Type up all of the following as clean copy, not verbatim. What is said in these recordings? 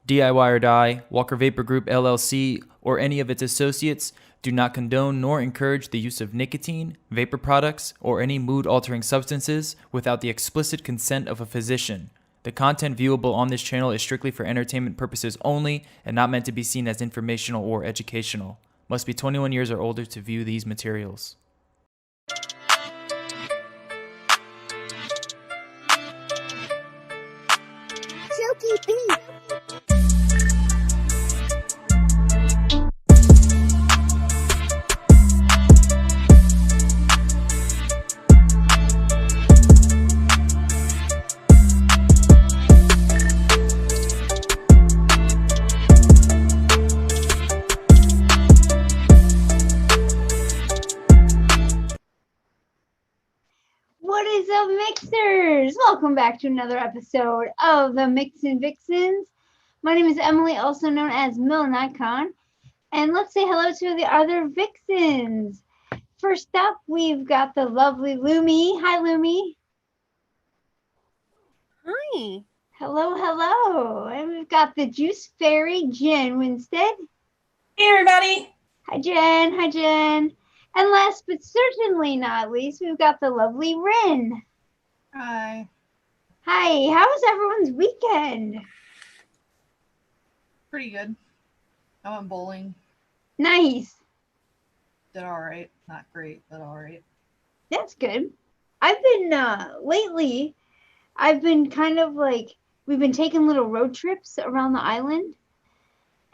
DIY or Die, Walker Vapor Group LLC, or any of its associates do not condone nor encourage the use of nicotine, vapor products, or any mood-altering substances without the explicit consent of a physician. The content viewable on this channel is strictly for entertainment purposes only and not meant to be seen as informational or educational. Must be 21 years or older to view these materials. Silky beat. What is up, mixers? Welcome back to another episode of the Mixin' Vixens. My name is Emily, also known as Icon, and let's say hello to the other Vixens. First up, we've got the lovely Lumi. Hi, Lumi. Hi. Hello, hello. And we've got the Juice Fairy, Jen Winstead. Hey, everybody. Hi, Jen. Hi, Jen. And last but certainly not least, we've got the lovely Rin. Hi. Hi, how was everyone's weekend? Pretty good. I went bowling. Nice. Did all right. Not great, but all right. That's good. I've been, lately, I've been kind of like, we've been taking little road trips around the island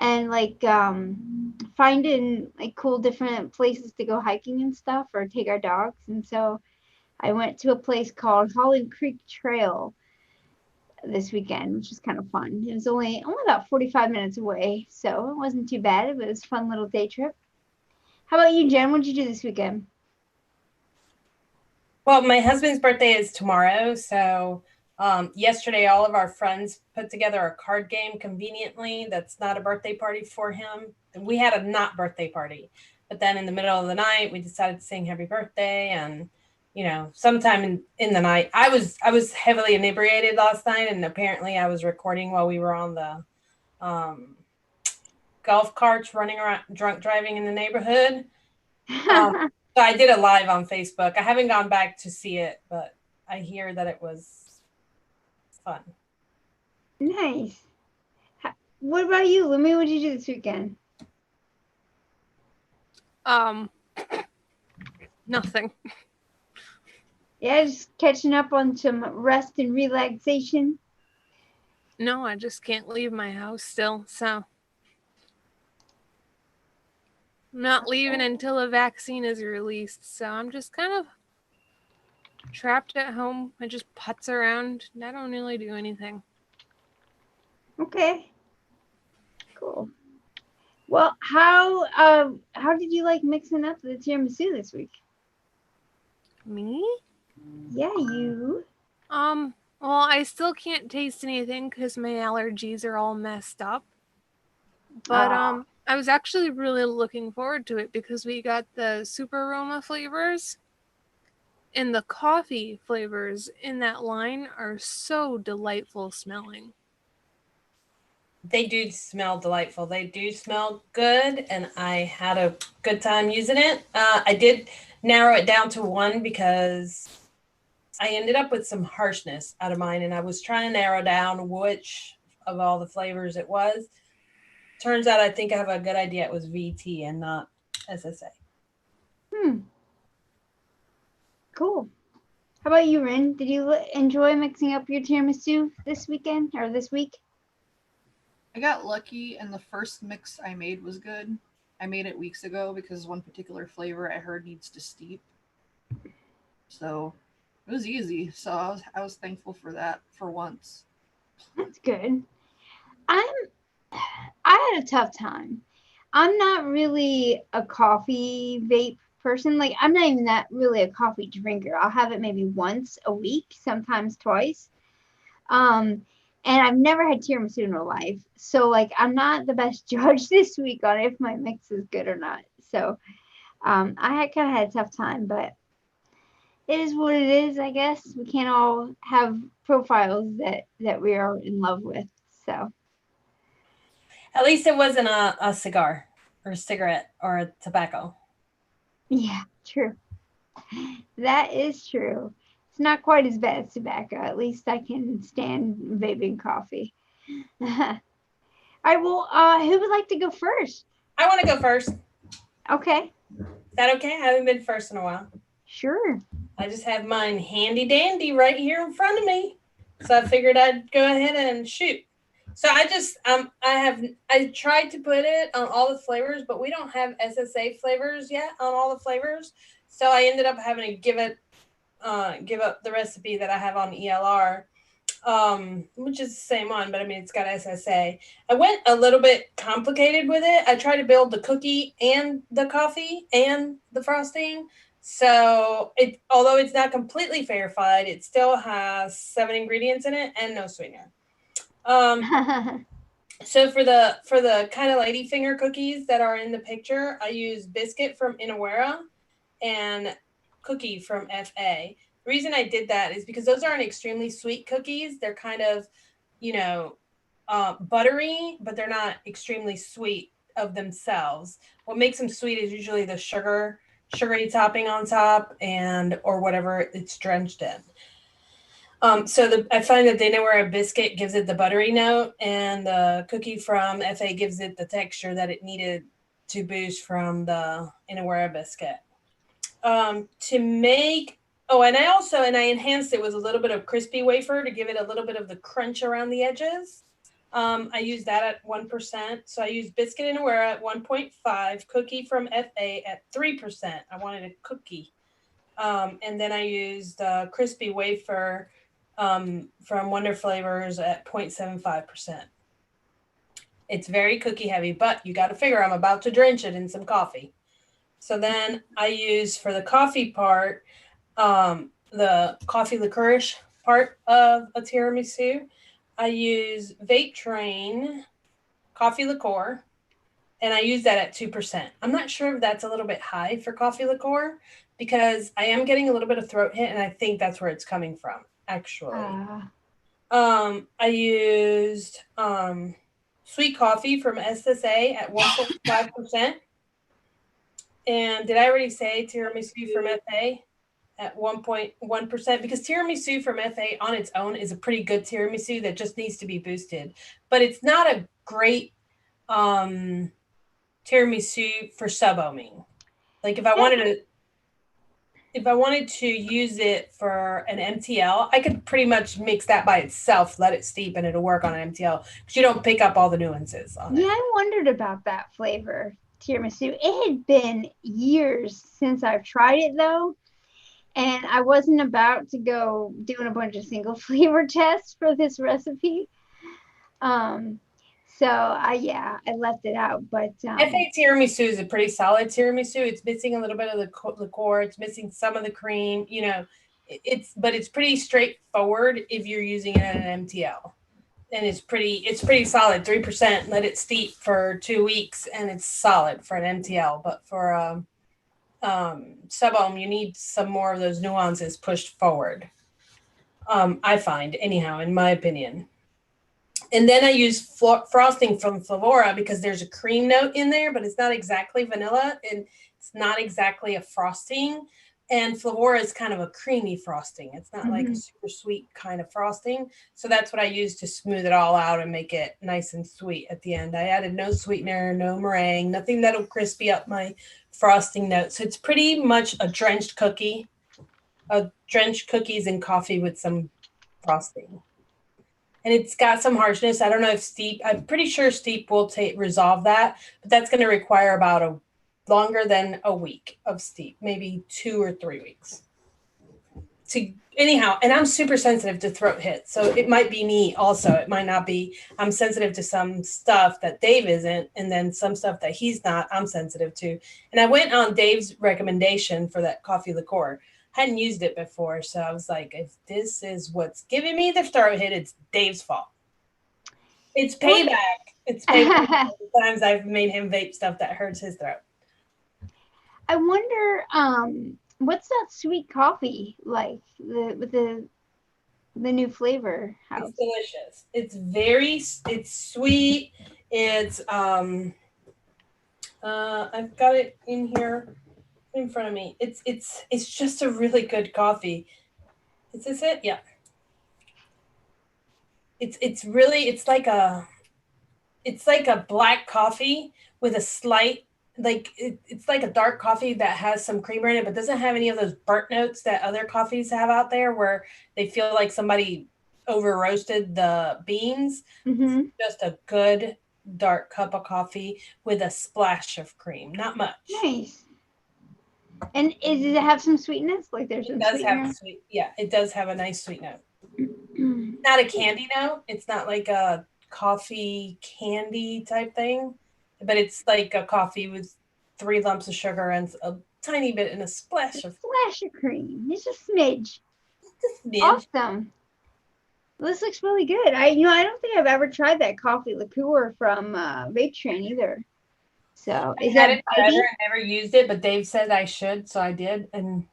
and like, finding like cool different places to go hiking and stuff or take our dogs. And so I went to a place called Holland Creek Trail this weekend, which was kind of fun. It was only about 45 minutes away, so it wasn't too bad. It was a fun little day trip. How about you, Jen? What did you do this weekend? Well, my husband's birthday is tomorrow, so yesterday all of our friends put together a card game conveniently that's not a birthday party for him. We had a not birthday party, but then in the middle of the night we decided to sing happy birthday, and sometime in the night I was heavily inebriated last night, and apparently I was recording while we were on the golf carts running around drunk driving in the neighborhood. So I did a live on Facebook. I haven't gone back to see it, but I hear that it was fun. Nice. What about you, Lumi? What did you do this weekend? Nothing. Yeah, just catching up on some rest and relaxation. No, I just can't leave my house still, so I'm not leaving until a vaccine is released, so I'm just kind of trapped at home. I just putz around. I don't really do anything. Okay. Cool. Well, how did you like mixing up the tiramisu this week? Me? Yeah, you. Well, I still can't taste anything because my allergies are all messed up. But I was actually really looking forward to it because we got the super aroma flavors, and the coffee flavors in that line are so delightful smelling. They do smell delightful. They do smell good, and I had a good time using it. I did narrow it down to one because I ended up with some harshness out of mine, and I was trying to narrow down which of all the flavors it was. Turns out I think I have a good idea. It was VT and not SSA. Cool. How about you, Rin? Did you enjoy mixing up your tiramisu this weekend or this week? I got lucky, and the first mix I made was good. I made it weeks ago because one particular flavor I heard needs to steep. So it was easy. So I was thankful for that for once. That's good. I had a tough time. I'm not really a coffee vape person. Like, I'm not even that really a coffee drinker. I'll have it maybe once a week, sometimes twice. And I've never had tiramisu in my life. So, like, I'm not the best judge this week on if my mix is good or not. So, I kind of had a tough time, but it is what it is, I guess. We can't all have profiles that we are in love with. So, At least it wasn't a cigar or a cigarette or a tobacco. Yeah, true. That is true. It's not quite as bad as tobacco. At least I can stand vaping coffee. All right, well, who would like to go first? I want to go first. Okay, Is that okay? I haven't been first in a while. sure. I just have mine handy dandy right here in front of me. So I figured I'd go ahead and shoot. So I just I tried to put it on all the flavors, but we don't have SSA flavors yet on all the flavors. So I ended up having to give up the recipe that I have on ELR, which is the same one, but I mean it's got SSA. I went a little bit complicated with it. I tried to build the cookie and the coffee and the frosting. So although it's not completely verified, it still has 7 ingredients in it and no sweetener. So for the kind of ladyfinger cookies that are in the picture, I use biscuit from Inawera and cookie from FA. The reason I did that is because those aren't extremely sweet cookies. They're kind of, buttery, but they're not extremely sweet of themselves. What makes them sweet is usually the sugary topping on top or whatever it's drenched in. I find that the Inawera biscuit gives it the buttery note, and the cookie from FA gives it the texture that it needed to boost from the Inawera biscuit. And I enhanced it with a little bit of crispy wafer to give it a little bit of the crunch around the edges. I used that at 1%. So I used biscuit Inawera at 1.5, cookie from FA at 3%. I wanted a cookie. And then I used crispy wafer from Wonder Flavors at 0.75%. It's very cookie heavy, but you got to figure I'm about to drench it in some coffee. So then I use for the coffee part, the coffee licorice part of a tiramisu. I use Vape Train coffee liqueur, and I use that at 2%. I'm not sure if that's a little bit high for coffee liqueur because I am getting a little bit of throat hit, and I think that's where it's coming from, actually. I used sweet coffee from SSA at 1.5%. And did I already say tiramisu from FA at 1.1%? Because tiramisu from FA on its own is a pretty good tiramisu that just needs to be boosted. But it's not a great tiramisu for sub-ohming. Like if I wanted to use it for an MTL, I could pretty much mix that by itself, let it steep, and it'll work on an MTL because you don't pick up all the nuances on it. Yeah, I wondered about that flavor, tiramisu. It had been years since I've tried it, though, and I wasn't about to go doing a bunch of single flavor tests for this recipe. So I left it out. But FA tiramisu is a pretty solid tiramisu. It's missing a little bit of the liqueur. It's missing some of the cream. But it's pretty straightforward if you're using it at an MTL, and it's pretty solid. 3%. Let it steep for 2 weeks, and it's solid for an MTL. But for sub-ohm, you need some more of those nuances pushed forward. I find, anyhow, in my opinion. And then I use frosting from Flavora because there's a cream note in there, but it's not exactly vanilla and it's not exactly a frosting. And Flavora is kind of a creamy frosting. It's not like a super sweet kind of frosting. So that's what I use to smooth it all out and make it nice and sweet at the end. I added no sweetener, no meringue, nothing that'll crispy up my frosting note. So it's pretty much a drenched cookies in coffee with some frosting. And it's got some harshness. I don't know if steep, I'm pretty sure steep will resolve that, but that's going to require about longer than a week of steep, maybe 2 or 3 weeks. Anyhow, and I'm super sensitive to throat hits. So it might be me also. It might not be. I'm sensitive to some stuff that Dave isn't, and then some stuff that he's not, I'm sensitive to. And I went on Dave's recommendation for that coffee liqueur. Hadn't used it before, so I was like, if this is what's giving me the throat hit, it's Dave's fault. It's payback. It's payback for the times I've made him vape stuff that hurts his throat. I wonder, what's that sweet coffee like with the new flavor house? It's delicious. It's sweet. It's I've got it in here in front of me. It's just a really good coffee. Is this it? Yeah. It's really it's like a black coffee with a slight it's like a dark coffee that has some creamer in it, but doesn't have any of those burnt notes that other coffees have out there where they feel like somebody over roasted the beans. Mm-hmm. Just a good dark cup of coffee with a splash of cream, not much. Nice. And does it have some sweetness? Like there's It some does sweetener? have sweet, yeah, it does have a nice sweet note. Not a candy note. It's not like a coffee candy type thing, but it's like a coffee with 3 lumps of sugar and a tiny bit and a splash of Splash of cream. Just a smidge. smidge. Awesome. This looks really good. I don't think I've ever tried that coffee liqueur from Vape Train either. So I is had that it forever bitey? and never used it, but Dave said I should, so I did, and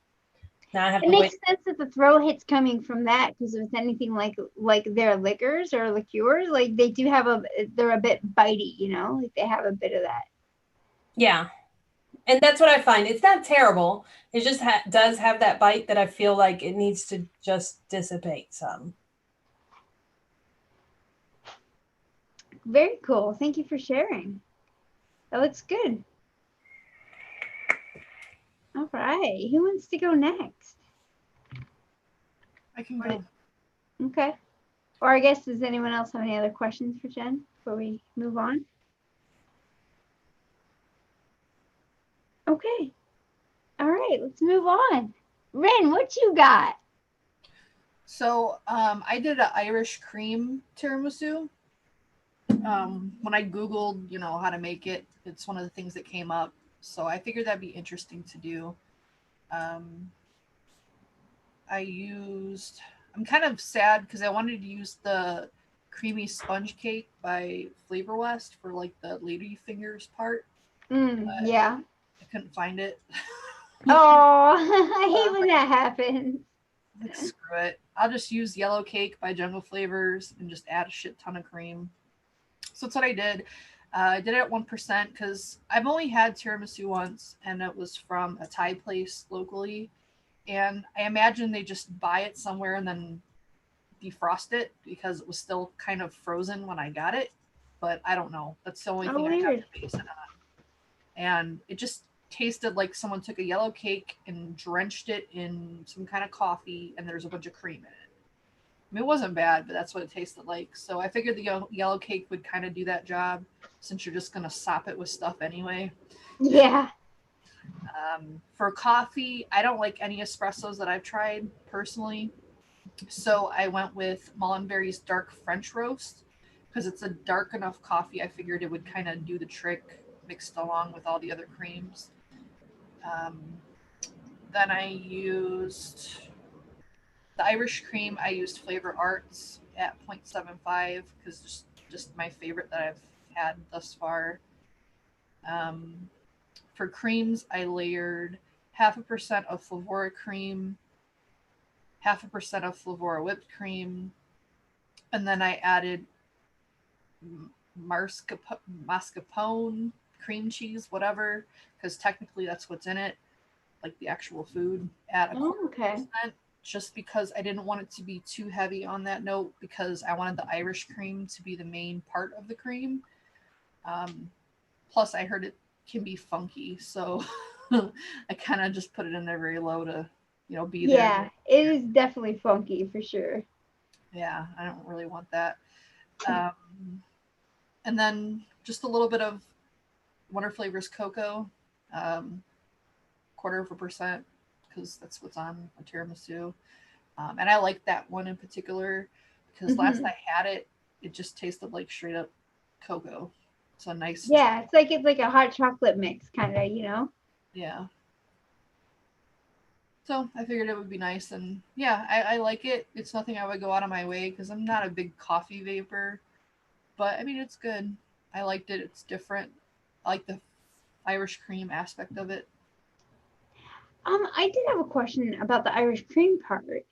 now I have It to wait. makes sense that the throw hit's coming from that because if it's anything like their liquors or liqueurs, like they do have they're a bit bitey, like they have a bit of that. Yeah. And that's what I find. It's not terrible. It just does have that bite that I feel like it needs to just dissipate some. Very cool. Thank you for sharing. That looks good. All right. Who wants to go next? I can go. Okay. Or I guess, does anyone else have any other questions for Jen before we move on? Okay. All right. Let's move on. Ren, what you got? So I did an Irish cream tiramisu. When I Googled, how to make it, it's one of the things that came up. So I figured that'd be interesting to do. I'm kind of sad because I wanted to use the creamy sponge cake by Flavor West for like the lady fingers part. Yeah. I couldn't find it. Oh, I hate when that happens. Like, screw it. I'll just use yellow cake by Jungle Flavors and just add a shit ton of cream. So that's what I did. I did it at 1% because I've only had tiramisu once, and it was from a Thai place locally. And I imagine they just buy it somewhere and then defrost it because it was still kind of frozen when I got it. But I don't know. That's the only thing I have to base it on. And it just tasted like someone took a yellow cake and drenched it in some kind of coffee, and there's a bunch of cream in it. I mean, it wasn't bad, but that's what it tasted like. So I figured the yellow cake would kind of do that job since you're just going to sop it with stuff anyway. Yeah. For coffee, I don't like any espressos that I've tried personally. So I went with Mullenberry's Dark French Roast because it's a dark enough coffee. I figured it would kind of do the trick mixed along with all the other creams. Then I used the Irish cream. I used Flavor Arts at 0.75 because just my favorite that I've had thus far. For creams, I layered 0.5% of Flavora cream, 0.5% of Flavora whipped cream, and then I added mascarpone, cream cheese, whatever, because technically that's what's in it, like the actual food, at a 0.25%, just because I didn't want it to be too heavy on that note because I wanted the Irish cream to be the main part of the cream. Plus, I heard it can be funky, so I kind of just put it in there very low to, be there. Yeah, it is definitely funky for sure. Yeah, I don't really want that. And then just a little bit of Wonder Flavors cocoa, 0.25%, because that's what's on a tiramisu. And I like that one in particular because last I had it, it just tasted like straight up cocoa. It's a nice. Yeah, it's like a hot chocolate mix, kind of, Yeah. So I figured it would be nice, and yeah, I like it. It's nothing I would go out of my way because I'm not a big coffee vapor, but I mean it's good. I liked it. It's different. I like the Irish cream aspect of it. I did have a question about the Irish cream part.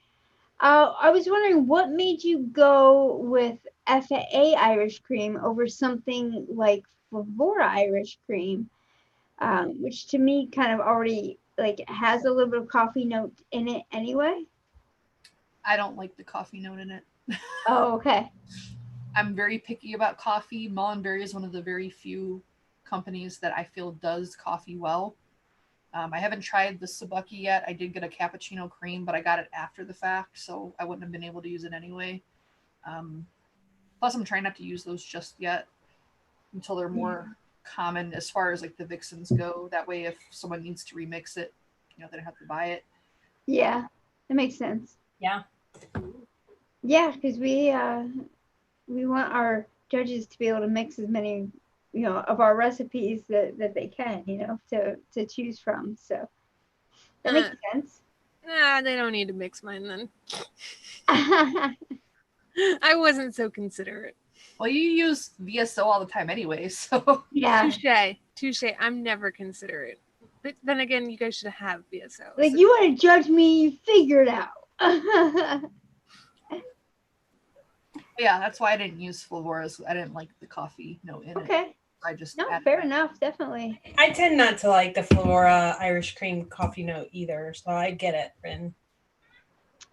I was wondering what made you go with FAA Irish cream over something like Flavora Irish cream, which to me kind of already like has a little bit of coffee note in it anyway. I don't like the coffee note in it. Oh, okay. I'm very picky about coffee. Mullenberry is one of the very few companies that I feel does coffee well. I haven't tried the Sabuki yet. I did get a cappuccino cream, but I got it after the fact, so I wouldn't have been able to use it anyway. Plus, I'm trying not to use those just yet until they're more common as far as like the Vixens go. That way, if someone needs to remix it, they don't have to buy it. Yeah, that makes sense. Yeah. Yeah, because we want our judges to be able to mix as many, of our recipes that they can, to choose from. So that makes sense. Nah, they don't need to mix mine then. I wasn't so considerate. Well, you use VSO all the time anyway, so Yeah. Touche. I'm never considerate. But then again, you guys should have VSO. Like, you want to judge me, you figure it out. yeah, that's why I didn't use Flavora's. I didn't like the coffee note in it. Okay. I just No, fair enough, definitely. I tend not to like the Flora Irish cream coffee note either, so I get it, Rin.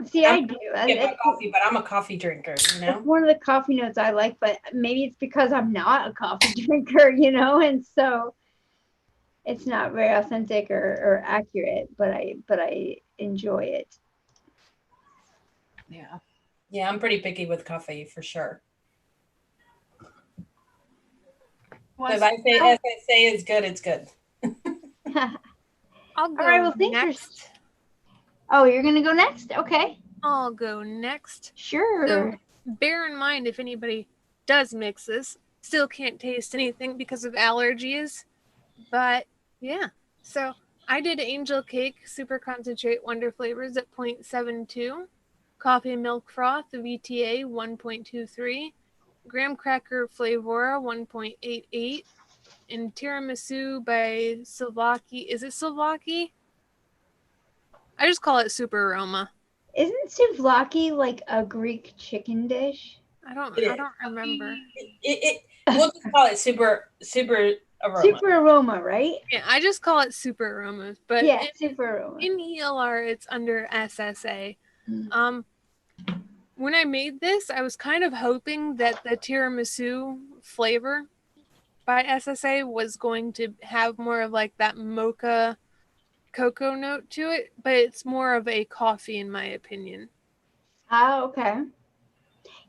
See, I do. Get my coffee, but I'm a coffee drinker, It's one of the coffee notes I like, but maybe it's because I'm not a coffee drinker, and so it's not very authentic or accurate, but I enjoy it. Yeah. Yeah, I'm pretty picky with coffee for sure. If I say it's good, it's good. I'll go All right, well, thanks next. Oh, you're gonna go next? Okay. I'll go next. Sure. So bear in mind, if anybody does mix this, still can't taste anything because of allergies. But yeah, so I did Angel Cake Super Concentrate Wonder Flavors at 0.72, Coffee Milk Froth VTA 1.23, Graham Cracker Flavora 1.88, and Tiramisu by Souvlaki. Is it Souvlaki? I just call it Super Aroma. Isn't souvlaki like a Greek chicken dish? I don't remember. We'll just call it super aroma. Super aroma, right? Yeah, I just call it Super Aromas, but yeah, super aroma. In ELR, it's under SSA. Mm. When I made this, I was kind of hoping that the tiramisu flavor by SSA was going to have more of like that mocha cocoa note to it, but it's more of a coffee in my opinion. Oh, okay.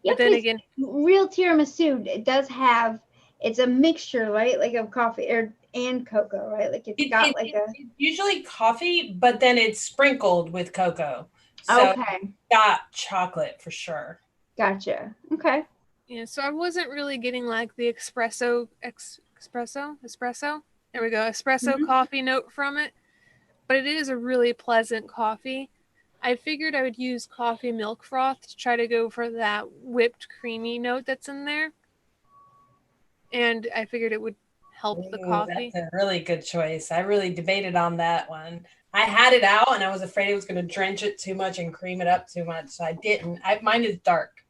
Yeah, but then again, real tiramisu, it does have, it's a mixture, right? Like of coffee and cocoa, right? Like it's usually coffee, but then it's sprinkled with cocoa. So okay. Got chocolate for sure. Gotcha. Okay. Yeah, so I wasn't really getting like the espresso. There we go. Espresso coffee note from it. But it is a really pleasant coffee. I figured I would use coffee milk froth to try to go for that whipped creamy note that's in there. And I figured it would help the coffee. That's a really good choice. I really debated on that one. I had it out and I was afraid it was going to drench it too much and cream it up too much. So I didn't. Mine is dark.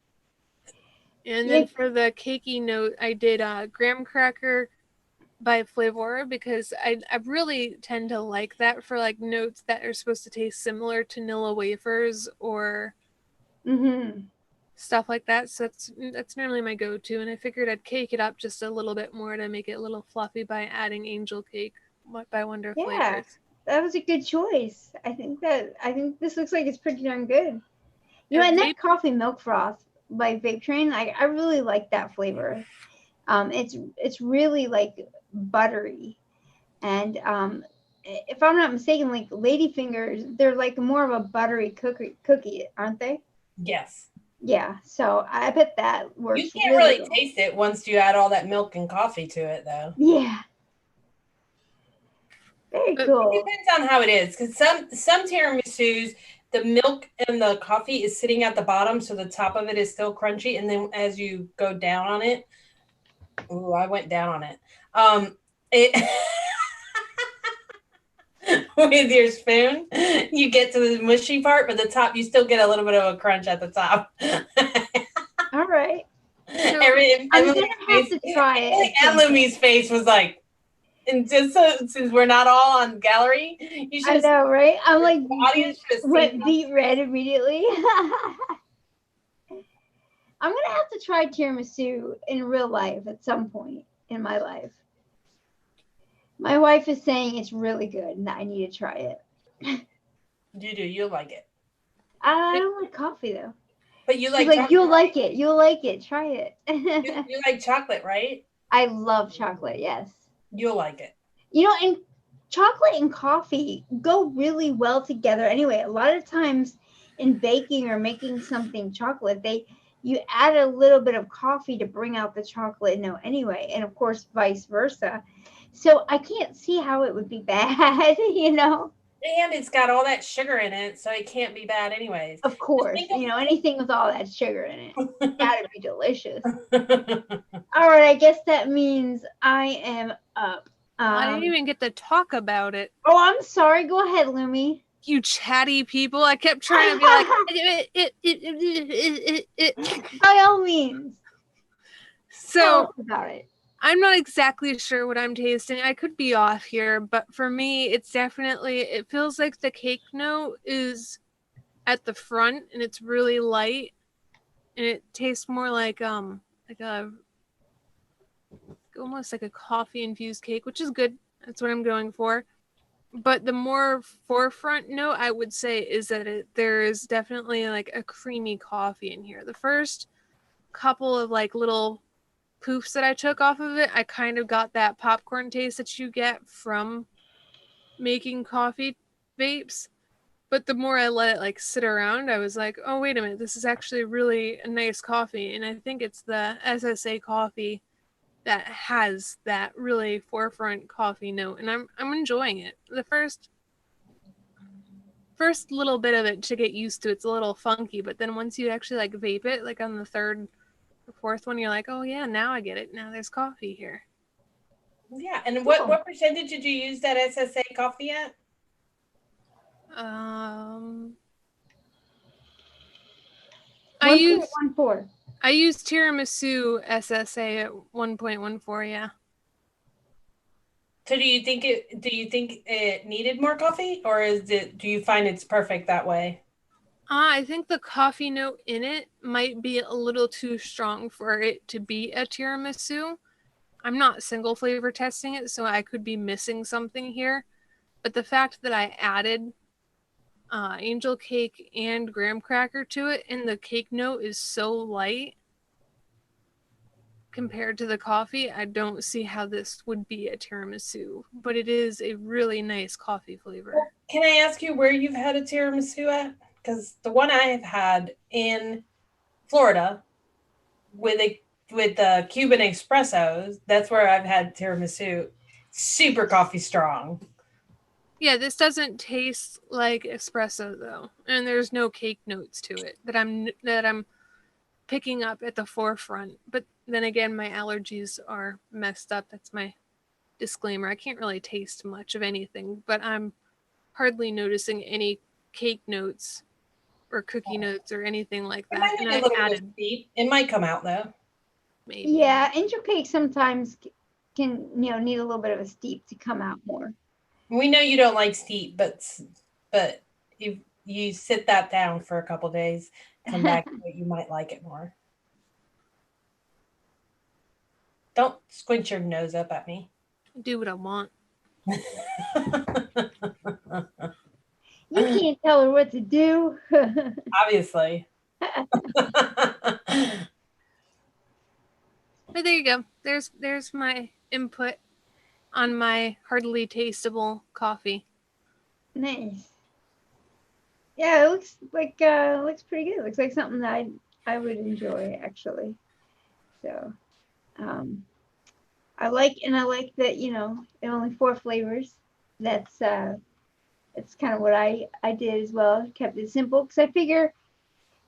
And then for the cakey note, I did graham cracker by Flavora because I really tend to like that for like notes that are supposed to taste similar to Nilla wafers or stuff like that. So that's normally my go-to, and I figured I'd cake it up just a little bit more to make it a little fluffy by adding Angel Cake by Wonder Flavors. That was a good choice. I think this looks like it's pretty darn good. And that coffee milk froth by Vape Train, I really like that flavor. It's really like buttery, and if I'm not mistaken, like Ladyfingers, they're like more of a buttery cookie, aren't they? Yes. Yeah, so I bet that works. You can't really taste it once you add all that milk and coffee to it, though. Yeah. Very cool. It depends on how it is, because some tiramisus, the milk and the coffee is sitting at the bottom, so the top of it is still crunchy, and then as you go down on it, I went down on it. with your spoon, you get to the mushy part, but the top, you still get a little bit of a crunch at the top. All right. So I'm Emily's gonna have to try it. Emily and Lumi's face was like, and just so, since we're not all on gallery, you should I have know, right? I'm like, the audience should have went seen beet red immediately. I'm gonna have to try tiramisu in real life at some point in my life. My wife is saying it's really good and that I need to try it. You do, you'll like it. I don't like coffee though. But you She's like like, chocolate, you'll right? like it. You'll like it. Try it. You like chocolate, right? I love chocolate. Yes. You'll like it. You know, and chocolate and coffee go really well together anyway. A lot of times in baking or making something chocolate, you add a little bit of coffee to bring out the chocolate note anyway, and of course vice versa. So I can't see how it would be bad, you know. And it's got all that sugar in it, so it can't be bad anyways. Of course, think of- you know, anything with all that sugar in it, gotta be delicious. Well, All right, I guess that means I am up. I didn't even get to talk about it. Oh, I'm sorry. Go ahead, Lumi. You chatty people. I kept trying to be like, By all means. Tell So us about it. I'm not exactly sure what I'm tasting. I could be off here, but for me, it's definitely, it feels like the cake note is at the front and it's really light and it tastes more like a almost like a coffee infused cake, which is good. That's what I'm going for. But the more forefront note I would say is that there is definitely like a creamy coffee in here. The first couple of like little poofs that I took off of it, I kind of got that popcorn taste that you get from making coffee vapes. But the more I let it like sit around, I was like, oh, wait a minute, this is actually really a nice coffee. And I think it's the SSA coffee that has that really forefront coffee note. And I'm enjoying it. The first little bit of it to get used to, it's a little funky. But then once you actually like vape it, like on the third or fourth one, you're like, oh yeah, now I get it. Now there's coffee here. yeah, and what percentage did you use that SSA coffee at? I use 1.14. I used Tiramisu SSA at 1.14, yeah. So do you think it needed more coffee, or do you find it's perfect that way? I think the coffee note in it might be a little too strong for it to be a tiramisu. I'm not single flavor testing it, so I could be missing something here. But the fact that I added angel cake and graham cracker to it, and the cake note is so light compared to the coffee, I don't see how this would be a tiramisu. But it is a really nice coffee flavor. Well, can I ask you where you've had a tiramisu at? Because the one I have had in Florida with the Cuban espressos, that's where I've had tiramisu. Super coffee strong. Yeah, this doesn't taste like espresso though, and there's no cake notes to it that I'm picking up at the forefront. But then again, my allergies are messed up. That's my disclaimer. I can't really taste much of anything, but I'm hardly noticing any cake notes or cookie notes or anything like It that. might And be a I little bit added steep. It might come out though. maybe. Yeah, angel cake sometimes can, you know, need a little bit of a steep to come out more. We know you don't like steep, but if you sit that down for a couple days, come back to it, you might like it more. Don't squint your nose up at me. Do what I want. You can't tell her what to do. Obviously. But there you go. There's my input on my heartily tasteable coffee. Nice. Yeah, it looks pretty good. It looks like something that I would enjoy actually. So, I like that, you know, there are only 4 flavors. That's kind of what I did as well. Kept it simple because I figure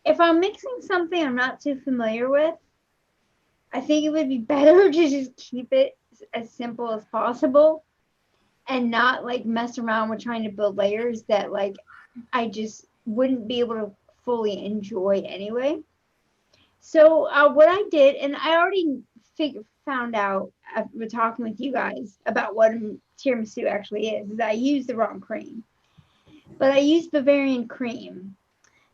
if I'm mixing something I'm not too familiar with, I think it would be better to just keep it as simple as possible. and not like mess around with trying to build layers that like I just wouldn't be able to fully enjoy anyway. So what I did, and I already found out after talking with you guys about what tiramisu actually is I used the wrong cream. But I used Bavarian cream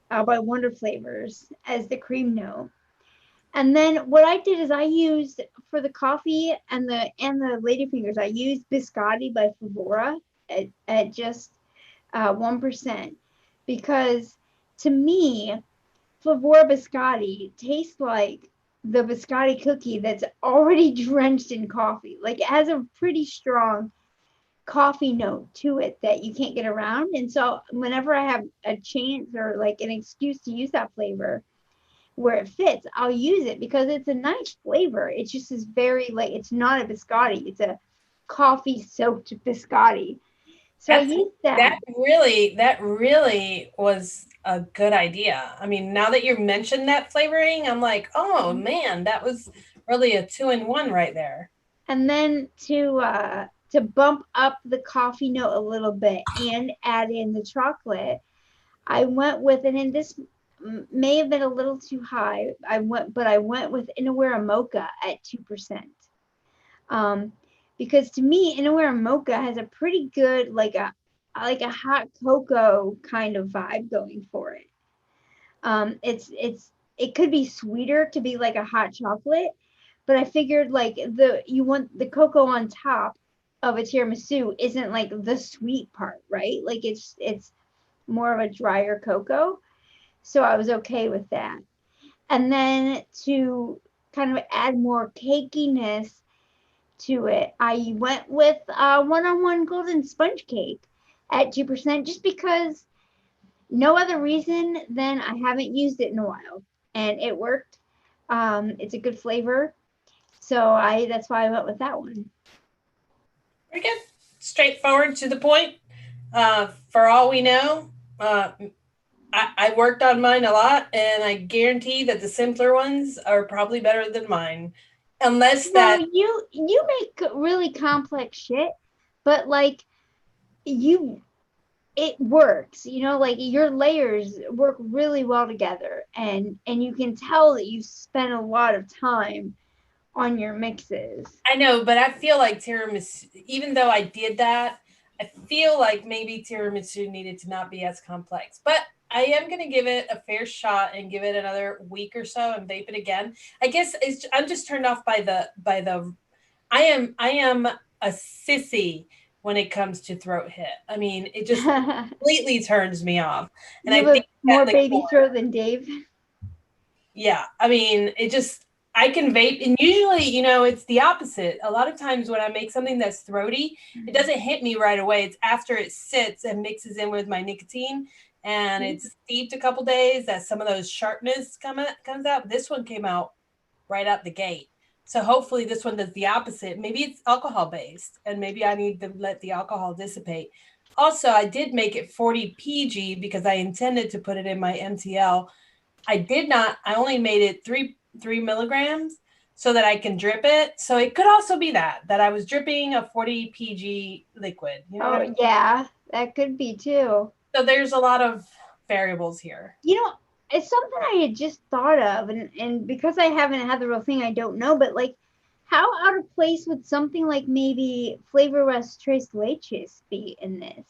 by Wonder Flavors as the cream note. And then what I did is I used for the coffee and the ladyfingers, I used Biscotti by Favora at just 1%, because to me, Favora Biscotti tastes like the biscotti cookie that's already drenched in coffee. Like it has a pretty strong coffee note to it that you can't get around. And so whenever I have a chance or like an excuse to use that flavor where it fits, I'll use it because it's a nice flavor. It's just is very like, it's not a biscotti, it's a coffee soaked biscotti. So I used that. That really was a good idea. I mean, now that you mentioned that flavoring, I'm like, oh man, that was really a 2-in-1 right there. And then to bump up the coffee note a little bit and add in the chocolate, I went with, and this may have been a little too high. I went with Inawera Mocha at 2%. Because to me, Inawera Mocha has a pretty good like a hot cocoa kind of vibe going for it. It could be sweeter to be like a hot chocolate, but I figured like you want the cocoa on top of a tiramisu isn't like the sweet part, right? Like it's more of a drier cocoa. So I was okay with that. And then to kind of add more cakiness to it, I went with one-on-one golden sponge cake at 2%, just because no other reason than I haven't used it in a while and it worked. It's a good flavor. So that's why I went with that one. Pretty good. Straightforward, to the point. For all we know, I worked on mine a lot, and I guarantee that the simpler ones are probably better than mine. Unless that you make really complex shit, but like it works, like your layers work really well together, and you can tell that you spent a lot of time on your mixes. I know, but I feel like tiramisu, even though I did that, I feel like maybe tiramisu needed to not be as complex. But I am going to give it a fair shot and give it another week or so and vape it again. I guess I'm just turned off by the I am a sissy when it comes to throat hit. I mean, it just completely turns me off. And you I think more baby throat than Dave. Yeah, I mean, I can vape, and usually, it's the opposite. A lot of times when I make something that's throaty, it doesn't hit me right away. It's after it sits and mixes in with my nicotine, and it's steeped a couple days that some of those sharpness comes out. This one came out right out the gate. So hopefully this one does the opposite. Maybe it's alcohol based, and maybe I need to let the alcohol dissipate. Also, I did make it 40 PG because I intended to put it in my MTL. I did not. I only made it 3 milligrams so that I can drip it. So it could also be that I was dripping a 40 PG liquid. You know what I mean? Yeah, that could be too. So there's a lot of variables here. It's something I had just thought of, and because I haven't had the real thing, I don't know. But like, how out of place would something like maybe Flavor West Tres Leches be in this?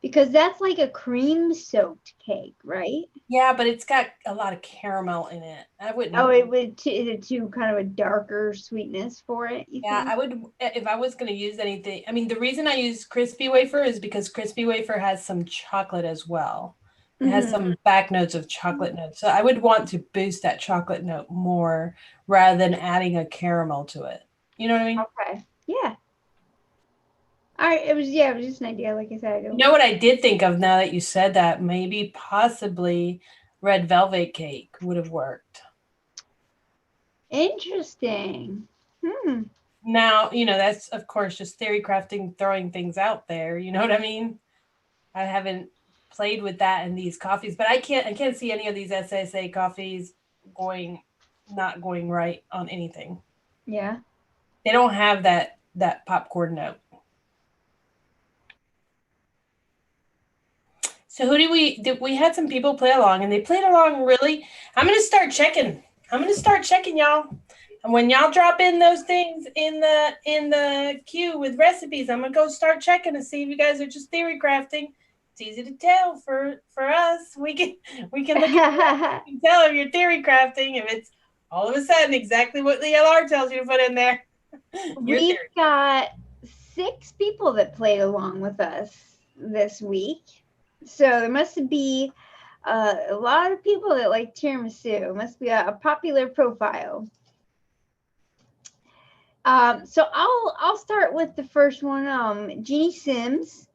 Because that's like a cream soaked cake, right? Yeah, but it's got a lot of caramel in it. I wouldn't. Oh, it would to kind of a darker sweetness for it. Yeah, I would, if I was going to use anything. I mean, the reason I use crispy wafer is because crispy wafer has some chocolate as well. It has some back notes of chocolate notes. So I would want to boost that chocolate note more rather than adding a caramel to it. You know what I mean? Okay. Yeah. All right. It was just an idea. Like I said, I don't. You know what I did think of now that you said that? Maybe possibly red velvet cake would have worked. Interesting. Now, that's of course just theory crafting, throwing things out there. You know what I mean? I haven't played with that in these coffees, but I can't see any of these SSA coffees not going right on anything. Yeah. They don't have that popcorn note. So who did we had some people play along and they played along really. I'm gonna start checking. Y'all. And when y'all drop in those things in the queue with recipes, I'm gonna go start checking to see if you guys are just theory crafting. It's easy to tell for us. We can look at and tell if you're theory crafting if it's all of a sudden exactly what the LR tells you to put in there. We've got 6 people that played along with us this week. So there must be a lot of people that like tiramisu. It must be a popular profile. So I'll start with the first one, Jeannie Sims.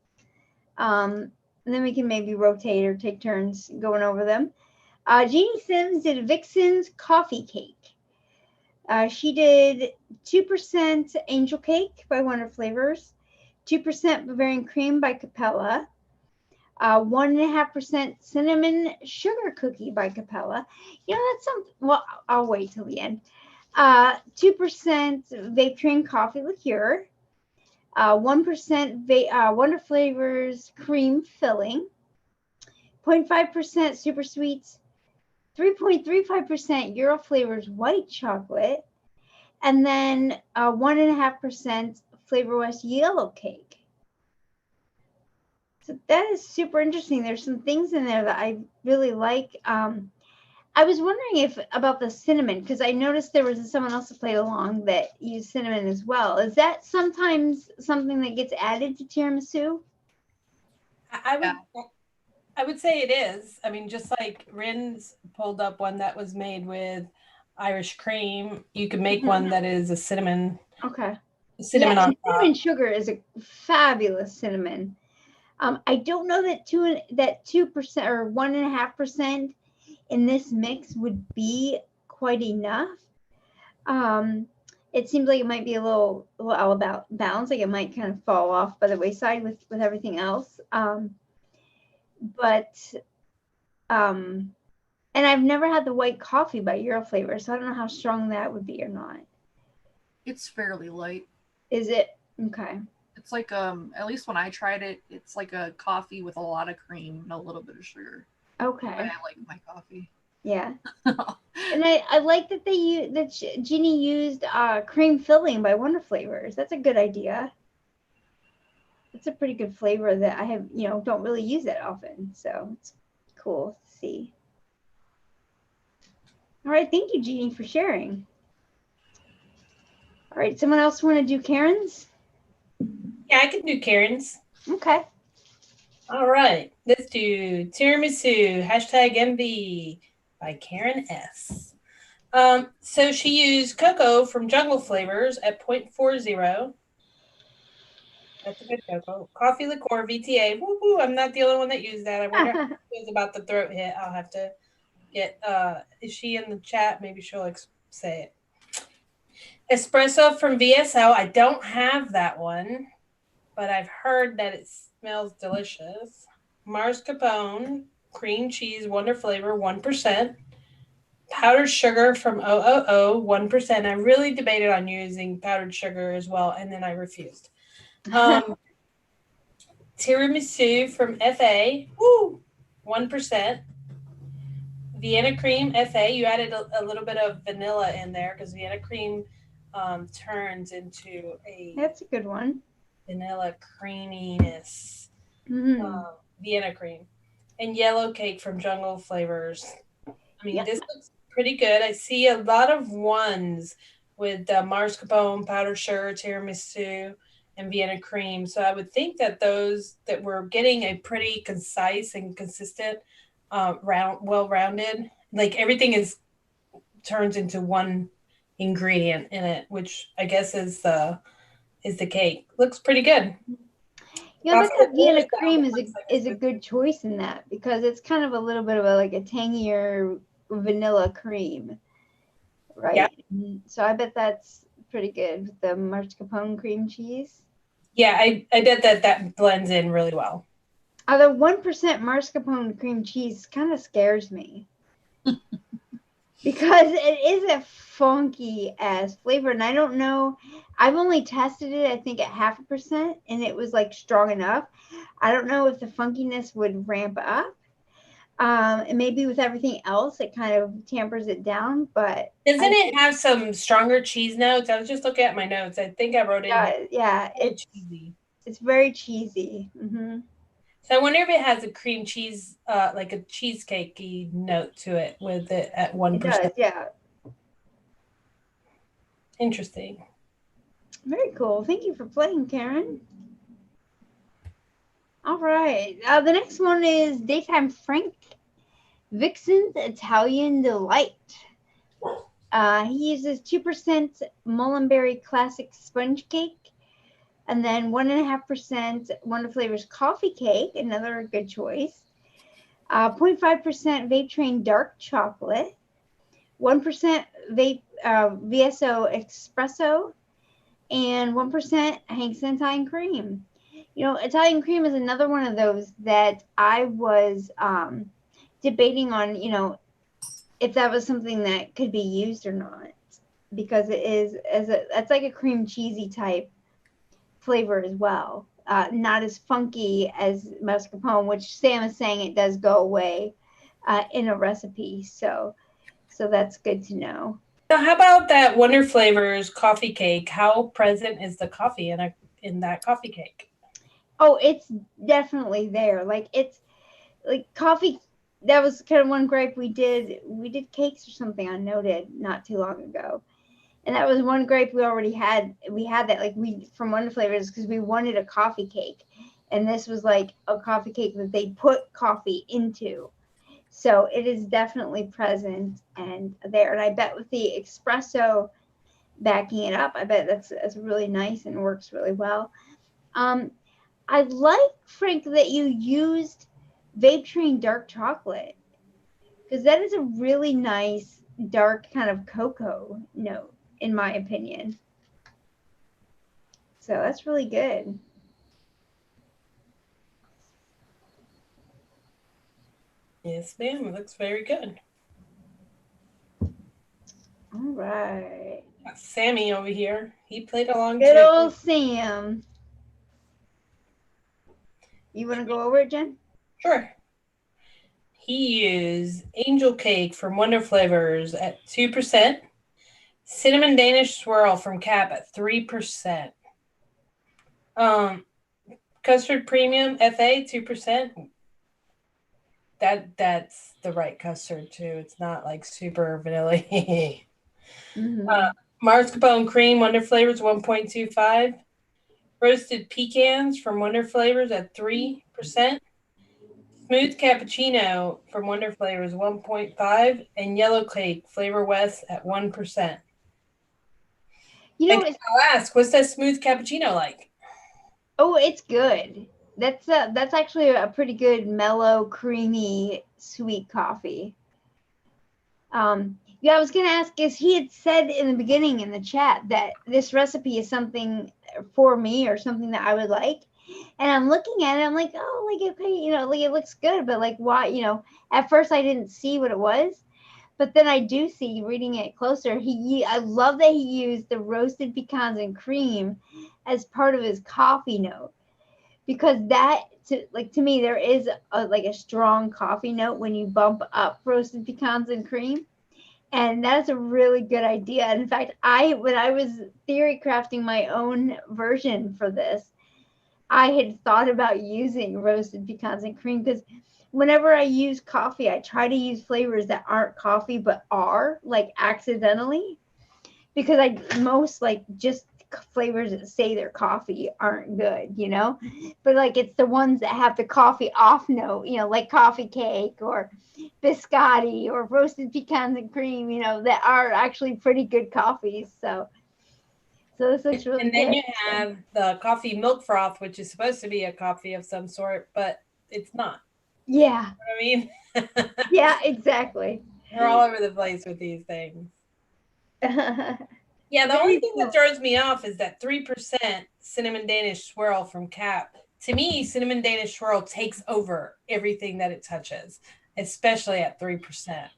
And then we can maybe rotate or take turns going over them. Jeannie Sims did a Vixen's coffee cake. She did 2% Angel Cake by Wonder Flavors, 2% Bavarian Cream by Capella, 1.5% Cinnamon Sugar Cookie by Capella. You know, that's something, well, I'll wait till the end. 2% Vape Train Coffee Liqueur, 1% Wonder Flavors Cream Filling, 0.5% Super Sweets, 3.35% Euro Flavors White Chocolate, and then 1.5% Flavor West Yellow Cake. So that is super interesting. There's some things in there that I really like. I was wondering about the cinnamon, because I noticed there was someone else that played along that used cinnamon as well. Is that sometimes something that gets added to tiramisu? I would say it is. I mean, just like Rin's pulled up one that was made with Irish cream, you could make one that is a cinnamon. Okay. Cinnamon on top. Cinnamon sugar is a fabulous cinnamon. I don't know that 2% or 1.5% in this mix would be quite enough. It seems like it might be a little out of balance, like it might kind of fall off by the wayside with everything else. And I've never had the white coffee by Euro Flavor, so I don't know how strong that would be or not. It's fairly light. Is it? Okay. It's like at least when I tried it, it's like a coffee with a lot of cream and a little bit of sugar. Okay. But I like my coffee. Yeah. And I like that Jeannie used cream filling by Wonder Flavors. That's a good idea. It's a pretty good flavor that I have, don't really use that often. So it's cool to see. All right. Thank you, Jeannie, for sharing. All right. Someone else want to do Karen's? Yeah, I can do Karen's. Okay. All right. Let's do Tiramisu, #MV by Karen S. So she used cocoa from Jungle Flavors at 0.40. That's a good cocoa. Coffee liqueur, VTA. Woo-hoo, I'm not the only one that used that. I wonder if it was about the throat hit. I'll have to get, is she in the chat? Maybe she'll say it. Espresso from VSO. I don't have that one, but I've heard that it smells delicious. Mascarpone, cream cheese, Wonder Flavor, 1%. Powdered sugar from 000, 1%. I really debated on using powdered sugar as well, and then I refused. Tiramisu from FA, 1%. Vienna cream, FA. You added a little bit of vanilla in there because Vienna cream turns into That's a good one. Vanilla creaminess. Vienna cream. And yellow cake from Jungle Flavors. I mean, This looks pretty good. I see a lot of ones with mascarpone, powdered sugar, tiramisu, and Vienna cream. So I would think that those that we're getting a pretty concise and consistent, well-rounded. Like everything turns into one ingredient in it, which I guess is the cake. Looks pretty good. Yeah, but the Vienna cream is a good choice in that because it's kind of a little bit of a tangier vanilla cream, right? Yeah. So I bet that's pretty good with the mascarpone cream cheese. Yeah, I bet that blends in really well. Although 1% mascarpone cream cheese kind of scares me because it is a funky as flavor. And I don't know, I've only tested it, I think, at 0.5%, and it was like strong enough. I don't know if the funkiness would ramp up. And maybe with everything else, it kind of tampers it down. But Doesn't it have some stronger cheese notes? I was just looking at my notes. I think I wrote it. Yeah, It's cheesy. It's very cheesy. Mm-hmm. So I wonder if it has a cream cheese, like a cheesecakey note to it with it at 1%. It does, yeah. Interesting. Very cool. Thank you for playing, Karen. All right. The next one is Daytime Frank Vixen's Italian Delight. He uses 2% Mullenberry Classic Sponge Cake, and then 1.5% Wonder Flavors Coffee Cake, another good choice. 0.5% Vape Train Dark Chocolate, 1% Vape VSO Espresso, and 1% Hank's Italian Cream. You know, Italian Cream is another one of those that I was debating on, you know, if that was something that could be used or not, because it is that's like a cream cheesy type flavor as well. Not as funky as mascarpone, which Sam is saying it does go away in a recipe. So that's good to know. So how about that Wonder Flavors coffee cake? How present is the coffee in that coffee cake? Oh, it's definitely there. Like, it's like coffee. That was kind of one gripe we did. We did cakes or something on Noted not too long ago. And that was one gripe we already had. We had that, like, from Wonder Flavors, because we wanted a coffee cake. And this was like a coffee cake that they put coffee into. So it is definitely present and there. And I bet with the espresso backing it up, I bet that's really nice and works really well. I like, Frank, that you used Vape Train Dark Chocolate, because that is a really nice dark kind of cocoa note, in my opinion. So that's really good. Yes, ma'am. It looks very good. All right. Got Sammy over here. He played along Good too. old Sam. You want to go over it, Jen? Sure. He used Angel Cake from Wonder Flavors at 2%. Cinnamon Danish Swirl from Cap at 3%. Custard Premium FA 2%. That's the right custard too. It's not like super vanilla. Mascarpone Cream Wonder Flavors 1.25. Roasted Pecans from Wonder Flavors at 3%. Smooth Cappuccino from Wonder Flavors 1.5, and Yellow Cake Flavor West at 1%. You know, I'll ask, what's that smooth cappuccino like? Oh, it's good. That's actually a pretty good mellow, creamy, sweet coffee. Yeah, I was gonna ask, is he had said in the beginning in the chat that this recipe is something for me or something that I would like. And I'm looking at it, I'm like, oh, like, okay, you know, like, it looks good, but like, why, you know, at first I didn't see what it was, but then I do see, reading it closer, I love that he used the roasted pecans and cream as part of his coffee note, because that, to me, there is a strong coffee note when you bump up roasted pecans and cream. And that's a really good idea. And in fact, when I was theory crafting my own version for this, I had thought about using roasted pecans and cream, because whenever I use coffee, I try to use flavors that aren't coffee but are, like, accidentally, because most like just flavors that say they're coffee aren't good, you know, but like it's the ones that have the coffee off note, you know, like coffee cake or biscotti or roasted pecans and cream, you know, that are actually pretty good coffees. So this looks really good. And then you have the coffee milk froth, which is supposed to be a coffee of some sort, but it's not. Yeah. You know what I mean? Yeah, exactly. We're all over the place with these things. Yeah, the only thing that throws me off is that 3% cinnamon Danish swirl from Cap. To me, cinnamon Danish swirl takes over everything that it touches, especially at 3%.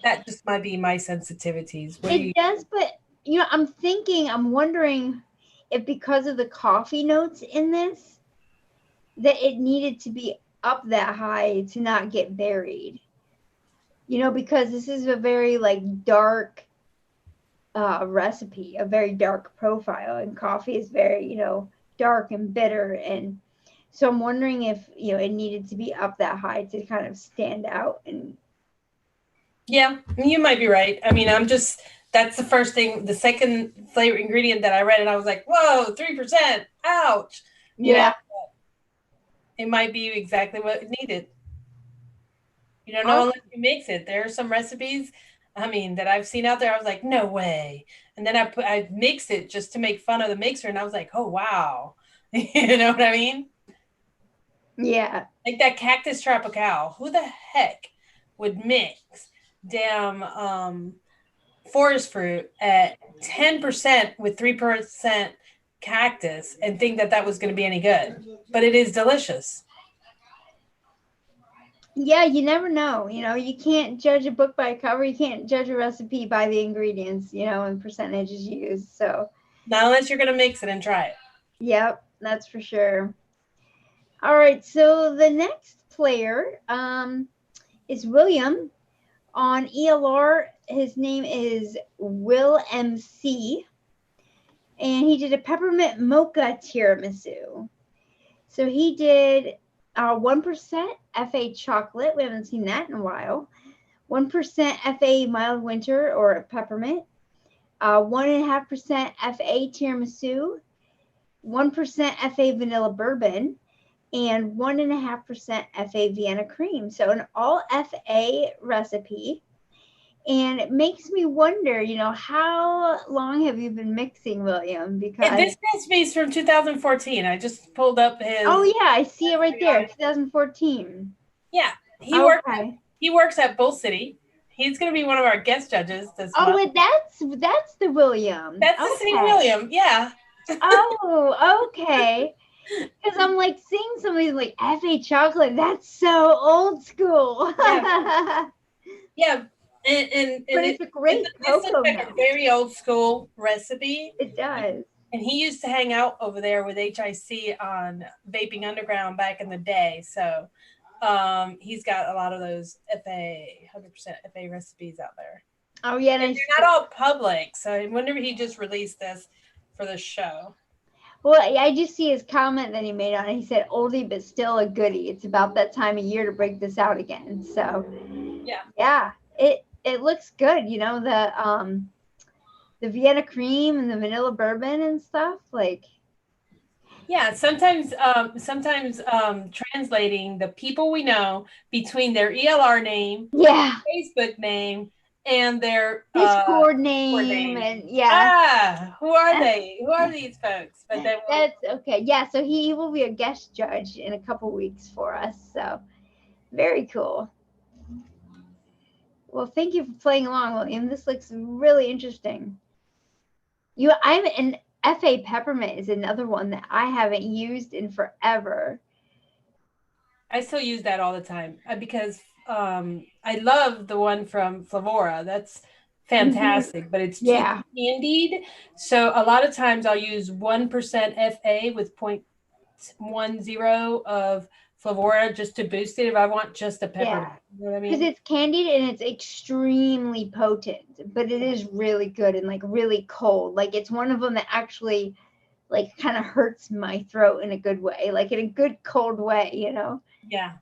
That just might be my sensitivities. What do you? It does, but I'm wondering if because of the coffee notes in this, that it needed to be up that high to not get buried. Because this is a very like dark recipe, a very dark profile, and coffee is very, dark and bitter. And so I'm wondering if, it needed to be up that high to kind of stand out. And Yeah, you might be right. I mean, that's the first thing, the second flavor ingredient that I read, and I was like, whoa, 3%, ouch. yeah. It might be exactly what it needed. You don't know unless you mix it. There are some recipes, that I've seen out there. I was like, no way. And then I mixed it just to make fun of the mixer, and I was like, oh wow. You know what I mean? Yeah. Like that cactus tropical. Who the heck would mix damn forest fruit at 10% with 3% cactus and think that was going to be any good? But it is delicious. Yeah, you never know. You can't judge a book by a cover. You can't judge a recipe by the ingredients, and percentages used. So, not unless you're going to mix it and try it. Yep, that's for sure. All right, so the next player is William on ELR. His name is Will MC, and he did a peppermint mocha tiramisu. So he did 1% FA chocolate. We haven't seen that in a while. 1% FA mild winter or peppermint. 1.5% FA tiramisu. 1% FA vanilla bourbon. And 1.5% FA Vienna cream. So an all FA recipe. And it makes me wonder, how long have you been mixing, William? Because this recipe is from 2014. I just pulled up his. Oh yeah, I see it right there, 2014. Yeah, he works at Bull City. He's going to be one of our guest judges this month. Wait, that's the William. That's the same William, yeah. Oh, okay. Because I'm like seeing somebody like FA chocolate. That's so old school. Yeah. And but it's a great cocoa like a very old school recipe. It does. And he used to hang out over there with HIC on Vaping Underground back in the day. So he's got a lot of those 100% FA recipes out there. Oh yeah, and they're not all public. So I wonder if he just released this for the show. Well, I just see his comment that he made on it. He said, "Oldie but still a goodie. It's about that time of year to break this out again." So yeah, it looks good. The Vienna cream and the vanilla bourbon and stuff, like. Yeah, sometimes translating the people we know between their ELR name, Facebook name, and their Discord name, and who are they? Who are these folks? But then that's okay. Yeah, so he will be a guest judge in a couple weeks for us. So very cool. Well, thank you for playing along, William. This looks really interesting. I'm an FA peppermint is another one that I haven't used in forever. I still use that all the time because I love the one from Flavora. That's fantastic, but it's too candied. So a lot of times I'll use 1% FA with 0.10 of Flavora just to boost it if I want just a peppermint. You know what I mean? Because it's candied and it's extremely potent, but it is really good and like really cold. Like it's one of them that actually like kind of hurts my throat in a good way, like in a good cold way, Yeah.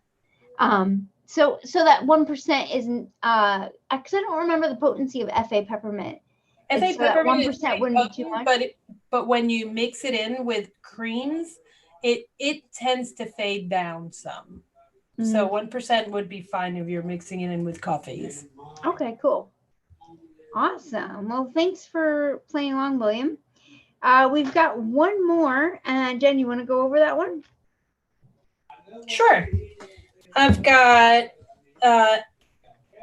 So that 1% isn't because I don't remember the potency of FA peppermint. FA peppermint 1% wouldn't be too much. But when you mix it in with creams, it tends to fade down some. Mm-hmm. So 1% would be fine if you're mixing it in with coffees. Okay, cool. Awesome. Well, thanks for playing along, William. We've got one more. Jen, you want to go over that one? Sure. I've got,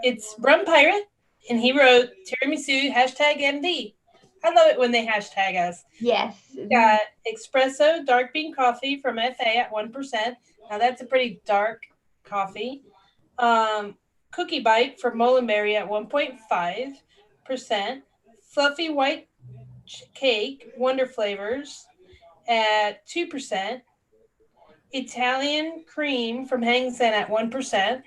it's Rum Pirate, and he wrote Tiramisu #MD. I love it when they hashtag us. Yes. Got espresso dark bean coffee from FA at 1%. Now that's a pretty dark coffee. Cookie Bite from Molenberry at 1.5%. Fluffy White Cake Wonder Flavors at 2%. Italian Cream from Hang Seng at 1%.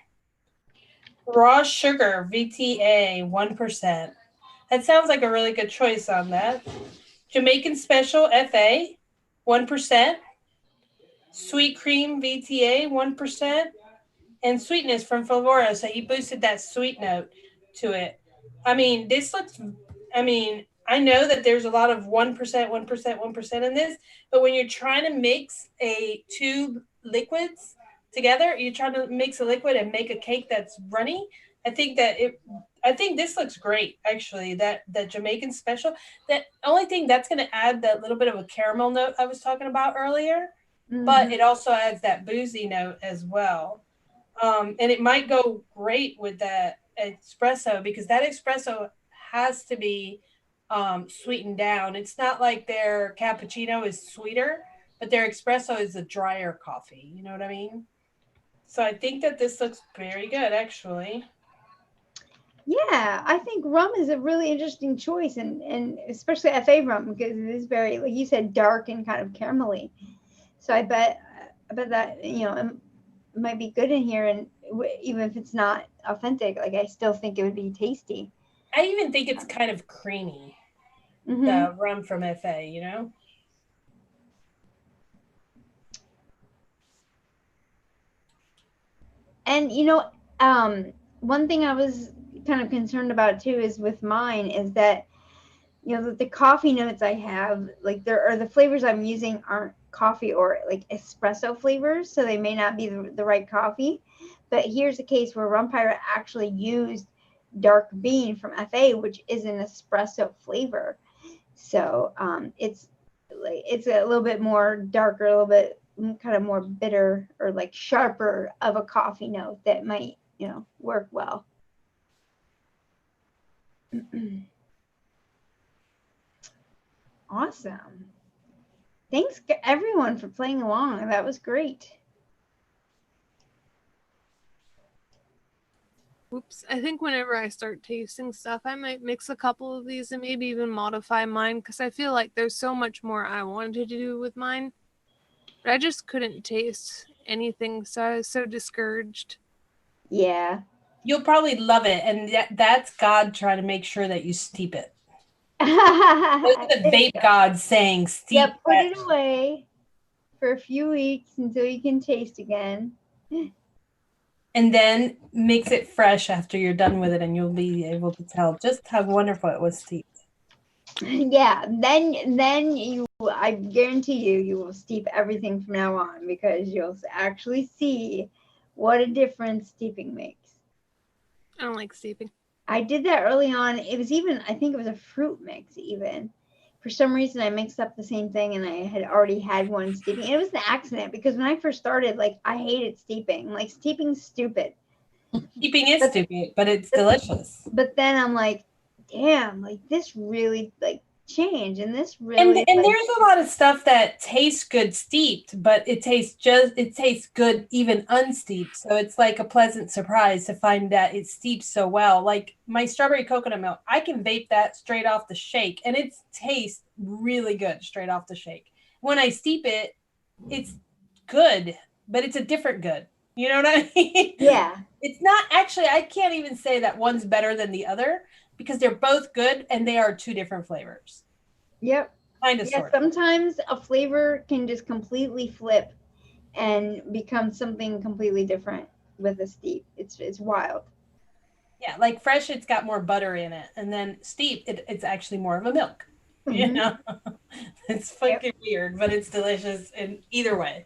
Raw Sugar VTA 1%. That sounds like a really good choice on that. Jamaican Special FA 1%. Sweet Cream VTA 1%. And Sweetness from Flavora. So he boosted that sweet note to it. I mean, this looks, I mean, I know that there's a lot of 1%, 1%, 1% in this, but when you're trying to mix two liquids together, you're trying to mix a liquid and make a cake that's runny. I think this looks great, actually. That Jamaican Special. That only thing that's going to add that little bit of a caramel note I was talking about earlier, but it also adds that boozy note as well. And it might go great with that espresso because that espresso has to be sweetened down. It's not like their cappuccino is sweeter, but their espresso is a drier coffee. You know what I mean? So I think that this looks very good, actually. Yeah, I think rum is a really interesting choice, and especially FA rum because it is very, like you said, dark and kind of caramelly. So I bet that it might be good in here, and even if it's not authentic, like I still think it would be tasty. I even think it's kind of creamy. The rum from FA, And one thing I was kind of concerned about too is with mine is that the coffee notes I have, like the flavors I'm using aren't coffee or like espresso flavors, so they may not be the right coffee. But here's a case where Rum Pirate actually used dark bean from FA, which is an espresso flavor. So it's a little bit more darker, a little bit kind of more bitter or like sharper of a coffee note that might work well. Awesome. Thanks everyone for playing along. That was great. Oops. I think whenever I start tasting stuff, I might mix a couple of these and maybe even modify mine because I feel like there's so much more I wanted to do with mine. But I just couldn't taste anything, so I was so discouraged. Yeah. You'll probably love it, and that's God trying to make sure that you steep it. Those are the vape gods saying steep. Yep, put it away for a few weeks until you can taste again. And then mix it fresh after you're done with it, and you'll be able to tell just how wonderful it was steeped. Yeah, then I guarantee you will steep everything from now on because you'll actually see what a difference steeping makes. I don't like steeping. I did that early on. It was even, I think it was a fruit mix even. For some reason, I mixed up the same thing and I had already had one steeping. And it was an accident because when I first started, like, I hated steeping. Like, steeping's stupid. Steeping is stupid, but it's delicious. But then I'm like, damn, like, this really, like, changed. And this really... And there's a lot of stuff that tastes good steeped, but it tastes good even unsteeped. So it's like a pleasant surprise to find that it steeps so well. Like my strawberry coconut milk, I can vape that straight off the shake, and it tastes really good straight off the shake. When I steep it, it's good, but it's a different good. You know what I mean? Yeah. It's not actually, I can't even say that one's better than the other because they're both good and they are two different flavors. Yep. Kind of, yeah, sort of. Sometimes a flavor can just completely flip and become something completely different with a steep. It's wild. Yeah, like fresh, it's got more butter in it, and then steep, it's actually more of a milk. Mm-hmm. You know, it's fucking weird, but it's delicious in either way.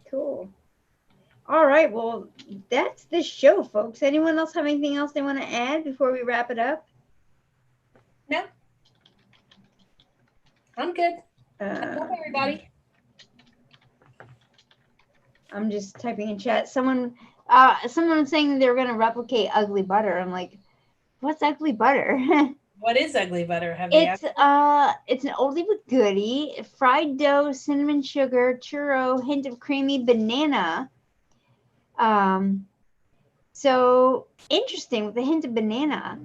Cool. All right, well, that's the show, folks. Anyone else have anything else they want to add before we wrap it up? No, I'm good. Bye, everybody. I'm just typing in chat. Someone was saying they were going to replicate ugly butter. I'm like, what's ugly butter? What is ugly butter? Have they It's an oldie but goodie. Fried dough, cinnamon sugar, churro, hint of creamy banana. So interesting with a hint of banana.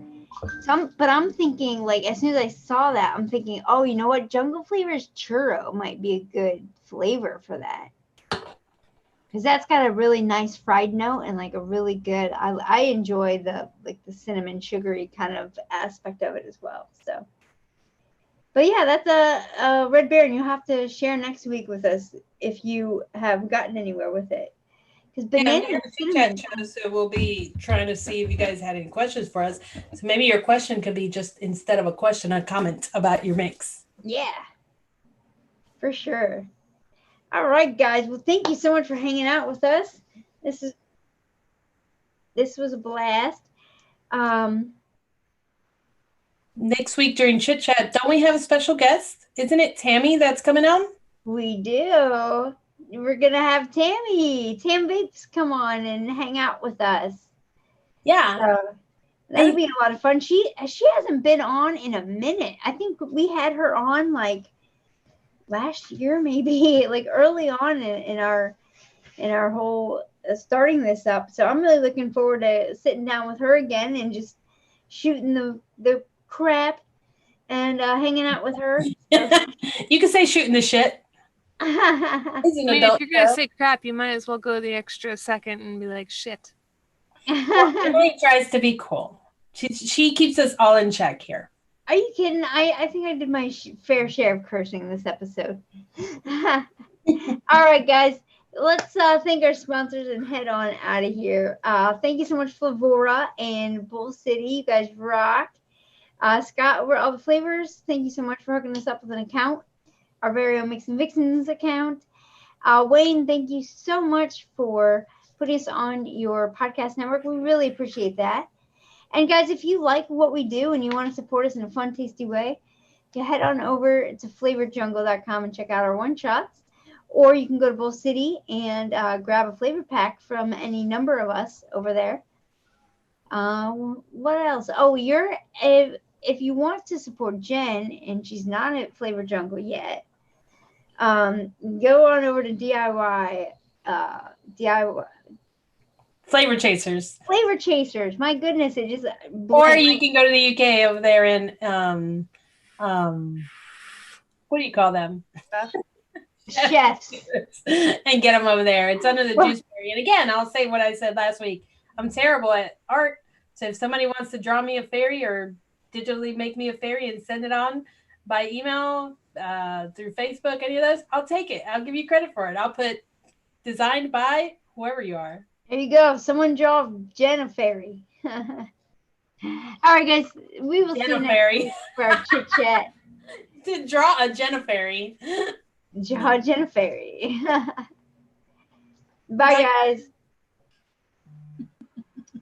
But I'm thinking, like, as soon as I saw that, I'm thinking, oh, you know what? Jungle Flavors churro might be a good flavor for that. Because that's got a really nice fried note and like a really good. I enjoy the cinnamon sugary kind of aspect of it as well. So, but yeah, that's a Red Baron. You'll have to share next week with us if you have gotten anywhere with it. Because banana and cinnamon. So we'll be trying to see if you guys had any questions for us. So maybe your question could be just instead of a question, a comment about your mix. Yeah, for sure. All right, guys. Well, thank you so much for hanging out with us. This was a blast. Next week during Chit Chat, don't we have a special guest? Isn't it Tammy that's coming on? We do. We're gonna have Tam Bates, come on and hang out with us. Yeah. So that'll be a lot of fun. She hasn't been on in a minute. I think we had her on like last year, maybe like early on in our whole starting this up. So I'm really looking forward to sitting down with her again and just shooting the crap and hanging out with her. So. You can say shooting the shit. I mean, if you're gonna say crap, you might as well go the extra second and be like, shit. Emily tries to be cool. She keeps us all in check here. Are you kidding? I think I did my fair share of cursing this episode. All right, guys. Let's thank our sponsors and head on out of here. Thank you so much, Flavora and Bull City. You guys rock. Scott, over all the flavors. Thank you so much for hooking us up with an account. Our very own Mix and Vixens account. Wayne, thank you so much for putting us on your podcast network. We really appreciate that. And guys, if you like what we do and you want to support us in a fun, tasty way, you head on over to flavorjungle.com and check out our one-shots. Or you can go to Bull City and grab a flavor pack from any number of us over there. What else? Oh, if you want to support Jen, and she's not at Flavor Jungle yet, go on over to DIY. Flavor Chasers. Flavor Chasers. My goodness, it just. Or you can go to the UK over there and what do you call them? Chefs. And get them over there. It's under the juice berry. And again, I'll say what I said last week. I'm terrible at art. So if somebody wants to draw me a fairy or digitally make me a fairy and send it on by email, through Facebook, any of those, I'll take it. I'll give you credit for it. I'll put designed by whoever you are. There you go. Someone draw Jen a fairy. All right, guys. We will see you next week for our chit chat. To draw a Jen a fairy. Draw Jen a fairy. Bye, guys.